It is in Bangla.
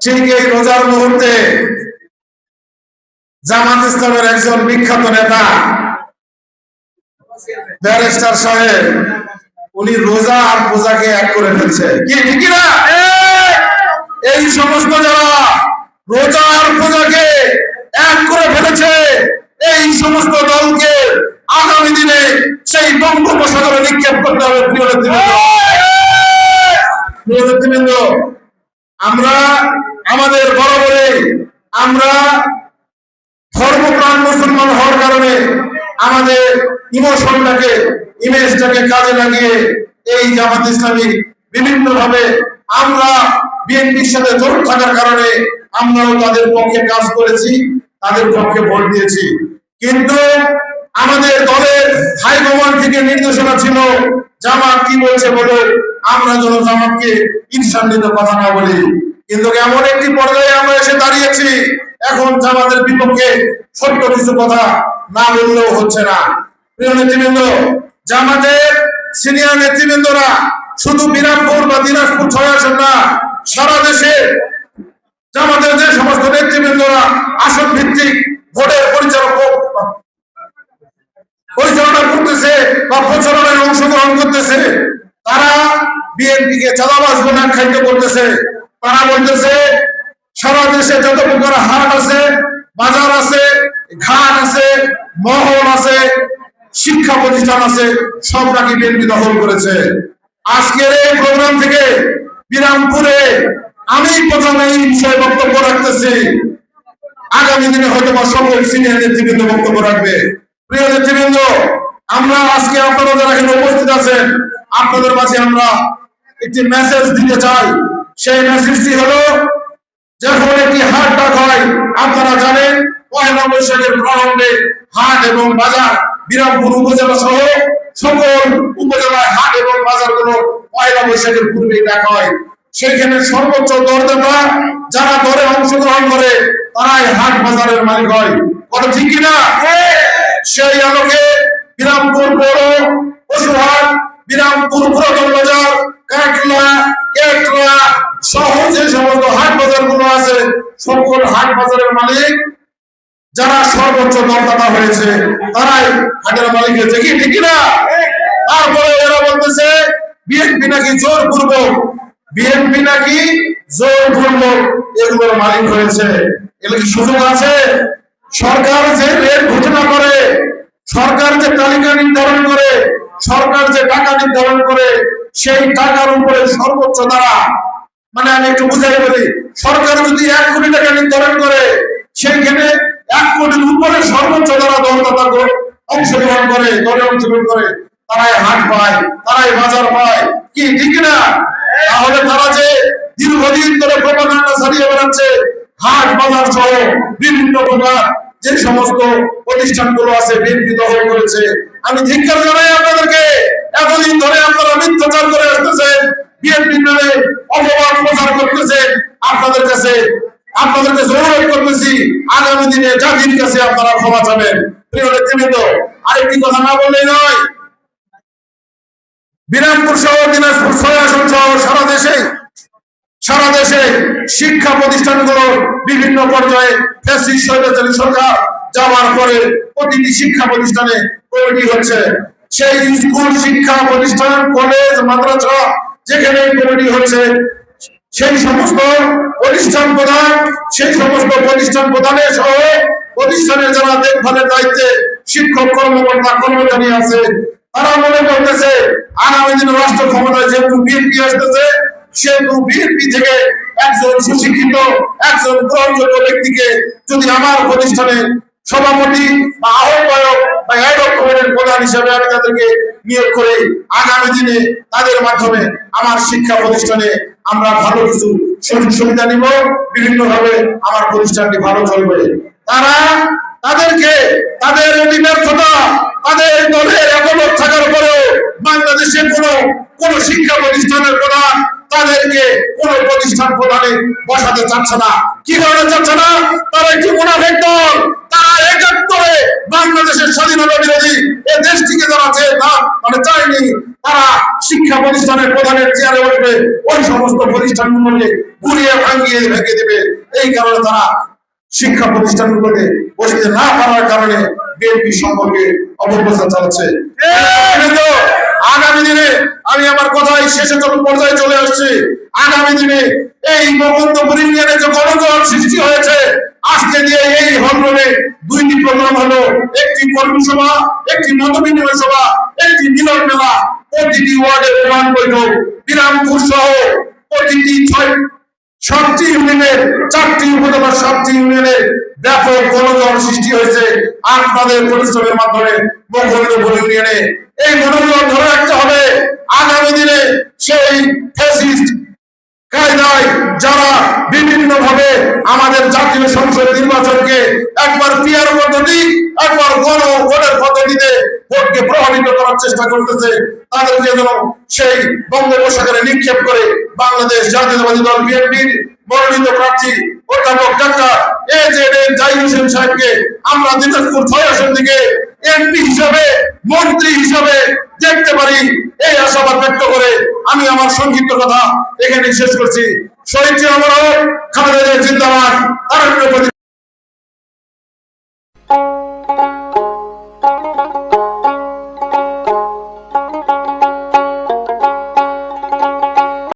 ঠিক এই রোজার মুহূর্তে জামাত ইসলামের একজন বিখ্যাত নেতা ব্যারিস্টার সাহেব উনি রোজা আর পূজাকে এক করে ফেলছে। কি ঠিক না? এই সমস্ত যারা রোজা আর পূজাকে এক করে ফেলেছে, এই সমস্ত দলকে আগামী দিনে সেই বঙ্গোপসাগরে নিক্ষেপ করতে হবে। প্রিয় নেতৃবৃন্দ, আমরা আমাদের বরাবরে আমরা ধর্মপ্রাণ মুসলমান হওয়ার কারণে আমাদের ইমেজটাকে কাজে লাগিয়ে এই জামাত ইসলামী বিভিন্ন ভাবে আমরা বিএনপির সাথে জড়িত থাকার কারণে আমরাও তাদের পক্ষে কাজ করেছি, তাদের পক্ষে ভোট দিয়েছি। কিন্তু আমাদের দলের হাইকমান্ড থেকে নির্দেশনা ছিল জামাত কি বলছে বলো, আমরা যেন জামাতকে ঈর্ষান্বিত কথা না বলি। কিন্তু এমন একটি পর্যায়ে আমরা এসে দাঁড়িয়েছি, এখন জামাতের বিপক্ষে ছোট্ট কিছু কথা না বললেও হচ্ছে না। প্রিয় নেতৃবৃন্দ, জামাতের সিনিয়র নেতৃবৃন্দরা শুধু বিরামপুর বা দিনাজপুর 6 আসন না, সারা দেশে জামাতের যে সমস্ত নেতৃবৃন্দরা আসন ভিত্তিক ভোটের পরিচালনা করতেছে বা প্রচারণায় অংশগ্রহণ করতেছে, তারা বিএনপিকে চাঁদাবাজ বলে আখ্যায়িত করতেছে। তারা বলতেছে সারা দেশে যত প্রকার হাট আছে, বাজার আছে, ঘাট আছে, মহল আছে, শিক্ষা প্রতিষ্ঠান আছে, সব নাকি বিএনপি দখল করেছে। আজকের এই প্রোগ্রাম থেকে বিরামপুরে আমি প্রথমে এই বিষয়ে বক্তব্য রাখতেছি, আগামী দিনে হয়তো বা সকল সিনিয়র নেতৃবৃন্দ বক্তব্য রাখবে। প্রিয় নেতৃবৃন্দ, আমরা আজকে আপনারা যারা এখানে উপস্থিত আছেন, আপনাদের মাঝে আমরা একটি মেসেজ দিতে চাই। সেই মেসেজটি হলো, যখন একটি হাট ডাক হয়, আপনারা জানেন 1 বৈশাখের প্রারম্ভে হাট এবং বাজার বিরামপুর উপজেলা সহ সকল উপজেলায় হাট এবং বাজারগুলো 1 বৈশাখের পূর্বে ডাক হয়। সেখানে সর্বোচ্চ দরদাতা যারা দরে অংশগ্রহণ করে তারাই হাট বাজারের মালিক হয়। কথা ঠিক কিনা? সেই আলোকে বিরামপুর পৌর পশুহাট, বিরামপুর পুরাতন বাজার, কাটলা, কেটলা সহ যে সমস্ত হাট বাজার গুলো আছে, সকল হাট বাজারের মালিক যারা সর্বোচ্চ দরদাতা হয়েছে তারাই হাটের মালিক হয়েছে। কি ঠিক না? তারপরে এরা বলতেছে বিএনপি নাকি জোরপূর্বক এগুলোর মালিক হয়েছে। এগুলো কি সুযোগ আছে? সরকার যে রেট ঘোষণা করে, সরকার যে তালিকা নির্ধারণ করে, সরকার যে টাকা নির্ধারণ করে, সেই টাকার উপরে সর্বোচ্চ দ্বারা, মানে আমি একটু বুঝাই বলি, সরকার যদি 1 কোটি টাকা নির্ধারণ করে, সেইখানে 1 কোটির উপরে সর্বোচ্চ দ্বারা দরদাতা অংশগ্রহণ করে, দলে অংশগ্রহণ করে, তারাই হাট পায়, তারাই বাজার পায়। কি ঠিক না? তাহলে তারা যে দীর্ঘদিন ধরে প্রপাগান্ডা চালিয়ে বেড়াচ্ছে, হাট বাজার সহ বিভিন্ন প্রকার যে সমস্ত প্রতিষ্ঠানগুলো আছে বিএনপি দখল করেছে, আমি ধিক্কার জানাই আপনাদেরকে। এতদিন ধরে আপনারা মিথ্যাচার করে আসতেছেন, বিএনপির নামে অপবাদ প্রচার করতেছেন। আপনাদের কাছে অনুরোধ করতেছি, আগামী দিনে জাতির কাছে আপনারা ক্ষমা চাবেন। প্রিয় নেতৃবৃন্দ, আরেকটি কথা না বললেই নয়, বিরামপুর সহ দিনাজপুর 6 আসন সহ সারা দেশে শিক্ষা প্রতিষ্ঠানগুলো বিভিন্ন পর্যায়ে ফ্যাসিস্ট স্বৈরাচারী সরকার যাওয়ার পরে প্রতিটি শিক্ষা প্রতিষ্ঠানে কমিটি হচ্ছে। সেই স্কুল শিক্ষা প্রতিষ্ঠান, কলেজ, মাদ্রাসা যেখানে কমিটি হচ্ছে, সেই সমস্ত প্রতিষ্ঠান প্রধানের সহ প্রতিষ্ঠানের যারা দেখভালের দায়িত্বে শিক্ষক কর্মকর্তা কর্মচারী আছে, তারা মনে করতেছে আগামী দিনে রাষ্ট্র ক্ষমতায় যেহেতু বিএনপি আসতেছে, সেহেতু বিএনপি থেকে একজন সুশিক্ষিত, একজন গ্রহণযোগ্য ব্যক্তিকে যদি আমার প্রতিষ্ঠানে সভাপতি বা আহ্বায়ক বা অ্যাডহক কমিটির প্রধান হিসেবে আমি তাদেরকে নিয়োগ করে আগামী দিনে তাদের মাধ্যমে আমার শিক্ষা প্রতিষ্ঠানে আমরা ভালো কিছু সুযোগ সুবিধা নিব, বিভিন্ন ভাবে আমার প্রতিষ্ঠানটি ভালো চলবে। তাদের ব্যর্থতা, তাদের দলের একমত থাকার পরেও বাংলাদেশে কোন শিক্ষা প্রতিষ্ঠানের প্রধান তাদেরকে কোন প্রতিষ্ঠান প্রধানে বসাতে চাচ্ছে না। কি কারণে চাচ্ছে না? তারা একটি মুনাফিক দল, তারা একাত্তরে বাংলাদেশের স্বাধীনতা বিরোধী এই দেশটিকে যারা চায়নি, তারা শিক্ষা প্রতিষ্ঠানের প্রধানের চেয়ারে উঠবে, ওই সমস্ত প্রতিষ্ঠানগুলোকে ঘুরিয়ে ভাঙিয়ে ভেঙে দেবে। এই কারণে তারা শিক্ষা প্রতিষ্ঠানগুলোতে বসতে না পারার কারণে বিএনপি সম্পর্কে অপপ্রচার চালাচ্ছে। আগামী দিনে আমি আমার কথাই শেষে পর্যায়ে চলে আসছি। আগামী দিনে এই বঙ্গবন্ধুপুর ইউনিয়নে যে গণজোয়ার সৃষ্টি হয়েছে, আজকে দিয়ে এই হলরুমে দুইটি প্রোগ্রাম হলো, একটি কর্মী সভা, একটি মত বিনিময় সভা, একটি মিলন মেলা। প্রতিটি ওয়ার্ডের প্রধান বৈঠক, বিরামপুর সহ প্রতিটি 7টি ইউনিয়নের 4টি উপজেলার 7টি ইউনিয়নে ব্যাপক গণজোয়ার সৃষ্টি হয়েছে আপনাদের পরিশ্রমের মাধ্যমে। বঙ্গবন্ধুপুর ইউনিয়নে এই গণজোয়ার ধরে রাখতে হবে। আগামী দিনে সেই ফ্যাসিস্ট কায়দায় যারা বিভিন্ন ভাবে আমাদের জাতীয় সংসদ নির্বাচনকে একবার পিয়ার পদ্ধতি, একবার ভোটের পদ্ধতিতে ভোটকে প্রভাবিত করার চেষ্টা করতেছে, তাদেরকে যেন সেই বঙ্গোপসাগরে নিক্ষেপ করে বাংলাদেশ জাতীয়তাবাদী দল বিএনপির মনোনীত প্রার্থী অধ্যাপক ডক্টর AJN জাহিদ হোসেন সাহেবকে আমরা দিনাজপুর 6 আসন থেকে এমপি হিসাবে, মন্ত্রী হিসাবে দেখতে পারি, এই আশাবাদ ব্যক্ত করে আমি আমার সংক্ষিপ্ত কথা এখানে শেষ করছি। শহীদ জিয়া, খালেদা জিয়া জিন্দাবাদ।